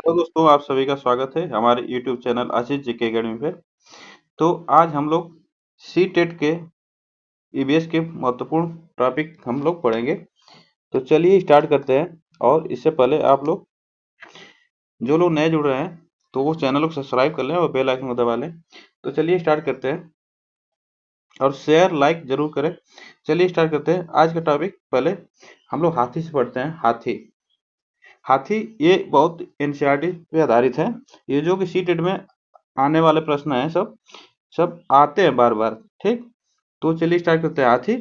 Hello दोस्तों, आप सभी का स्वागत है हमारे यूट्यूब चैनल आशीष जीके अकेडमी पे। तो आज हम लोग सी टेट के ईवीएस के महत्वपूर्ण टॉपिक हम लोग पढ़ेंगे। तो चलिए स्टार्ट करते हैं। और इससे पहले आप लोग जो लोग नए जुड़ रहे हैं तो वो चैनल को सब्सक्राइब कर लें और बेल आइकन को दबा लें। तो चलिए स्टार्ट करते हैं और शेयर लाइक जरूर करें। चलिए स्टार्ट करते हैं आज का टॉपिक। पहले हम लोग हाथी से पढ़ते हैं। हाथी हाथी ये बहुत एनसीईआरटी पे आधारित है। ये जो कि सी टेट में आने वाले प्रश्न हैं, सब सब आते हैं बार बार। ठीक, तो चलिए स्टार्ट करते हैं। हाथी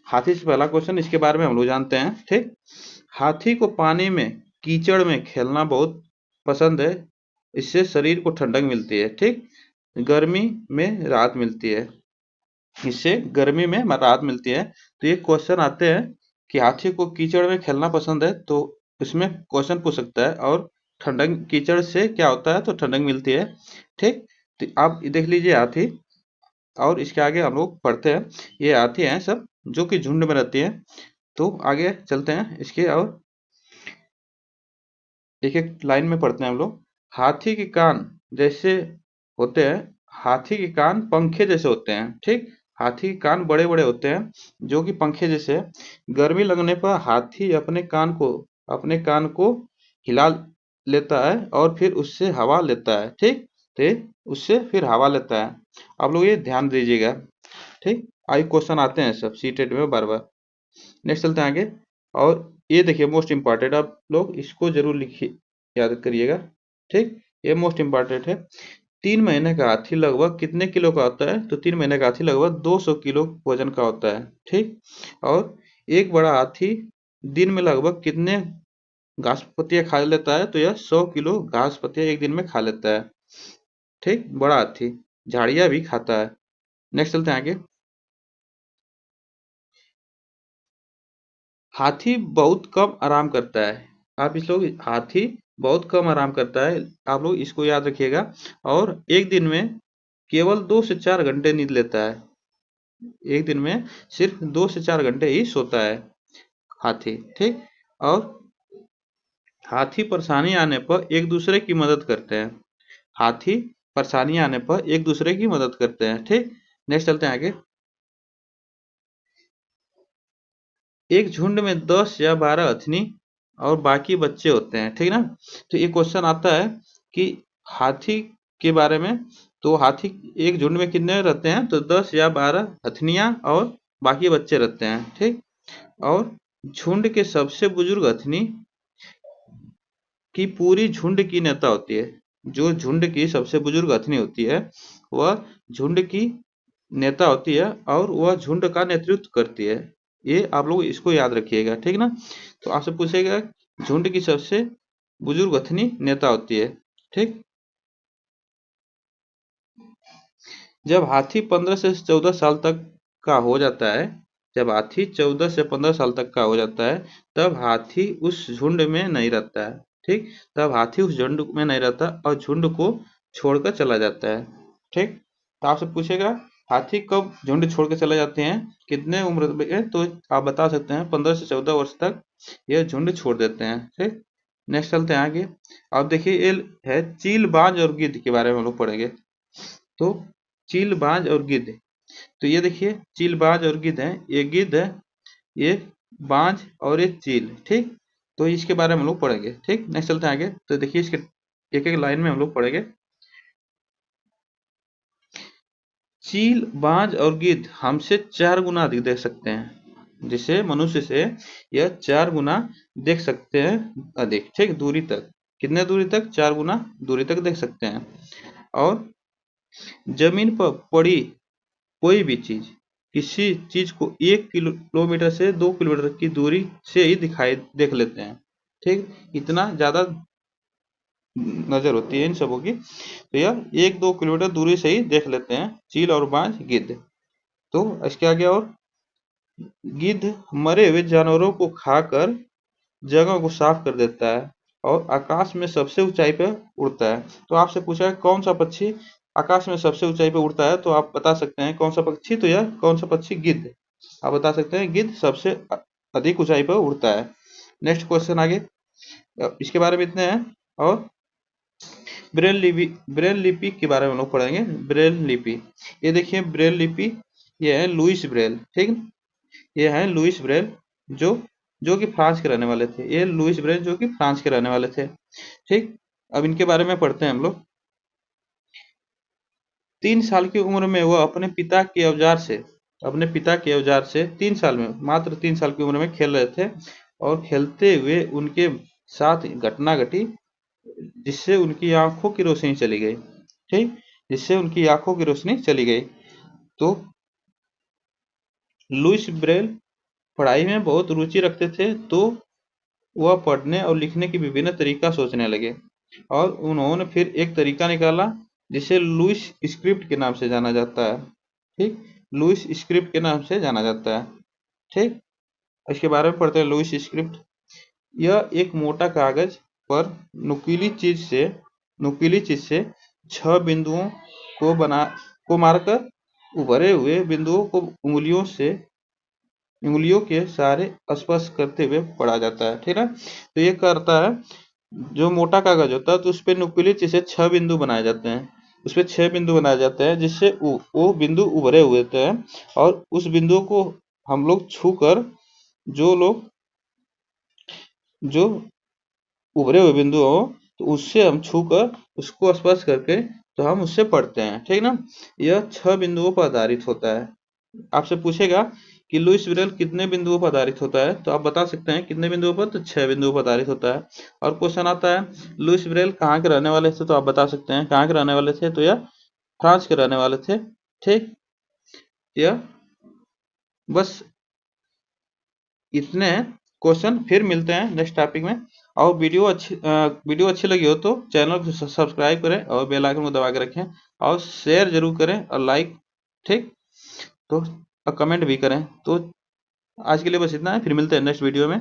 हाथी से पहला क्वेश्चन, इसके बारे में हम लोग जानते हैं। ठीक, हाथी को पानी में कीचड़ में खेलना बहुत पसंद है। इससे शरीर को ठंडक मिलती है। ठीक, गर्मी में राहत मिलती है। इससे गर्मी में राहत मिलती है। तो ये क्वेश्चन आते हैं कि हाथी को कीचड़ में खेलना पसंद है, तो इसमें क्वेश्चन पूछ सकता है। और ठंडक कीचड़ से क्या होता है, तो ठंडक मिलती है। ठीक, तो आप देख लीजिए हाथी। और इसके आगे हम लोग पढ़ते हैं। ये हाथी हैं सब जो कि झुंड में रहती हैं। तो आगे चलते हैं इसके और एक एक लाइन में पढ़ते हैं हम लोग। हाथी के कान जैसे होते हैं। हाथी के कान पंखे जैसे होते हैं। ठीक, हाथी के कान बड़े बड़े होते हैं जो कि पंखे जैसे हैं। गर्मी लगने पर हाथी अपने कान को हिला लेता है और फिर उससे हवा लेता है। ठीक, तो उससे फिर हवा लेता है। आप लोग ये ध्यान दीजिएगा। ठीक, आई क्वेश्चन आते हैं सब सी टेट में बार बार। नेक्स्ट चलते हैं आगे। और ये देखिए मोस्ट इम्पॉर्टेंट, आप लोग इसको जरूर लिखिए, याद करिएगा। ठीक, ये मोस्ट इम्पॉर्टेंट है। 3 महीने का हाथी लगभग कितने किलो का होता है, तो 3 महीने का हाथी लगभग 200 किलो वजन का होता है। ठीक, और एक बड़ा हाथी दिन में लगभग कितने घास पत्तियां खा लेता है, तो यह 100 किलो घास पत्तियां एक दिन में खा लेता है। ठीक, बड़ा हाथी झाड़ियां भी खाता है। नेक्स्ट चलते हैं आगे। हाथी बहुत कम आराम करता है। आप इस लोग हाथी बहुत कम आराम करता है, आप लोग इसको याद रखिएगा। और एक दिन में केवल 2 से 4 घंटे नींद लेता है। एक दिन में सिर्फ 2 से 4 घंटे ही सोता है हाथी। ठीक, और हाथी परेशानी आने पर एक दूसरे की मदद करते हैं। हाथी परेशानी आने पर एक दूसरे की मदद करते हैं। ठीक, नेक्स्ट चलते हैं आगे। एक झुंड में 10 या 12 हथनी और बाकी बच्चे होते हैं। ठीक ना, तो ये क्वेश्चन आता है कि हाथी के बारे में। तो हाथी एक झुंड में कितने रहते हैं, तो 10 या 12 हथनियां और बाकी बच्चे रहते हैं। ठीक, और झुंड के सबसे बुजुर्ग हथनी की पूरी झुंड की नेता होती है। जो झुंड की सबसे बुजुर्ग हथनी होती है वह झुंड की नेता होती है और वह झुंड का नेतृत्व करती है। ये आप लोग इसको याद रखिएगा। ठीक ना, तो आपसे पूछेगा झुंड की सबसे बुजुर्ग हथनी नेता होती है। ठीक, जब हाथी 15 से 14 साल तक का हो जाता है, जब हाथी 14 से 15 साल तक का हो जाता है, तब हाथी उस झुंड में नहीं रहता है। ठीक, तब हाथी उस झुंड में नहीं रहता और झुंड को छोड़कर चला जाता है। ठीक, तो आपसे पूछेगा हाथी कब झुंड छोड़ के चले जाते हैं, कितने उम्र में, तो आप बता सकते हैं 15 से 14 वर्ष तक यह झुंड छोड़ देते हैं। ठीक, नेक्स्ट चलते हैं आगे। अब देखिए ये है चील, बाज और गिद्ध के बारे में हम लोग पढ़ेंगे। तो चील, बाज और गिद्ध, तो ये देखिए चील, बाज और गिद्ध है। ये गिद्ध है, ये बाज और ये चील। ठीक, तो इसके बारे में हम लोग पढ़ेंगे। ठीक, नेक्स्ट चलते हैं आगे। तो देखिए इसके एक एक लाइन में हम लोग पढ़ेंगे। चील, बाज और गिद्ध हमसे 4 गुना अधिक देख सकते हैं। जिसे मनुष्य से यह 4 गुना देख सकते हैं अधिक। ठीक, दूरी तक, कितने दूरी तक, 4 गुना दूरी तक देख सकते हैं। और जमीन पर पड़ी कोई भी चीज, किसी चीज को 1 किलोमीटर से 2 किलोमीटर की दूरी से ही दिखाई देख लेते हैं। ठीक, इतना ज्यादा नजर होती है इन सबों की। तो यह 1-2 किलोमीटर दूरी से ही देख लेते हैं चील और बाज, गिद्ध। तो इसके आगे, और गिद्ध मरे हुए जानवरों को खाकर जगह को साफ कर देता है और आकाश में सबसे ऊंचाई पर उड़ता है। तो आपसे पूछा है कौन सा पक्षी आकाश में सबसे ऊंचाई पर उड़ता है, तो आप बता सकते हैं कौन सा पक्षी, तो यह कौन सा पक्षी, गिद्ध। आप बता सकते हैं गिद्ध सबसे अधिक ऊंचाई पर उड़ता है। नेक्स्ट क्वेश्चन आगे, इसके बारे में इतने हैं। और ब्रेल लिपि के बारे में हम लोग पढ़ेंगे। ब्रेल लिपि, ये देखिए ब्रेल लिपि, ये है लुइस ब्रेल, ठीक। ये है लुइस ब्रेल जो जो कि फ्रांस के रहने वाले थे। ये लुइस ब्रेल जो कि फ्रांस के रहने वाले थे, ठीक। अब इनके बारे में पढ़ते हैं हम लोग। 3 साल की उम्र में वह अपने पिता के औजार से 3 साल में, मात्र 3 साल की उम्र में खेल रहे थे और खेलते हुए उनके साथ घटना घटी जिससे उनकी आंखों की रोशनी चली गई, ठीक। जिससे उनकी आंखों की रोशनी चली गई। तो लुइस ब्रेल पढ़ाई में बहुत रुचि रखते थे, तो वह पढ़ने और लिखने की विभिन्न तरीका सोचने लगे और उन्होंने फिर एक तरीका निकाला जिसे लुइस स्क्रिप्ट के नाम से जाना जाता है, ठीक। लुइस स्क्रिप्ट के नाम से जाना जाता है, ठीक। इसके बारे में पढ़ते हैं। लुइस स्क्रिप्ट, यह एक मोटा कागज पर नुकीली चीज से 6 बिंदुओं को मारकर उभरे हुए बिंदुओं को उंगलियों के सहारे स्पर्श करते हुए पढ़ा जाता है, ठीक है। तो ये करता है, जो मोटा कागज होता है तो उस पे नुकीली चीज से 6 बिंदु बनाए जाते हैं, उस पे 6 बिंदु बनाए जाते हैं जिससे वो बिंदु उभरे हुए होते हैं और उस बिंदुओं को हम लोग छूकर जो उभरे हुए बिंदु हो तो उससे हम छूकर उसको स्पर्श करके तो हम उससे पढ़ते हैं, ठीक ना। यह 6 बिंदुओं पर आधारित होता है। आपसे पूछेगा कि लुइस ब्रेल कितने बिंदुओं पर आधारित होता है, तो आप बता सकते हैं कितने बिंदुओं पर, तो 6 बिंदुओं पर आधारित होता है। और क्वेश्चन आता है लुइस ब्रेल कहाँ के रहने वाले थे, तो आप बता सकते हैं कहाँ के रहने वाले थे, तो यह फ्रांस के रहने वाले थे, ठीक। यह बस इतने क्वेश्चन, फिर मिलते हैं नेक्स्ट टॉपिक में। और वीडियो अच्छी लगी हो तो चैनल को सब्सक्राइब करें और बेल आइकन को दबा के रखें और शेयर जरूर करें और लाइक, ठीक। तो कमेंट भी करें। तो आज के लिए बस इतना है, फिर मिलते हैं नेक्स्ट वीडियो में।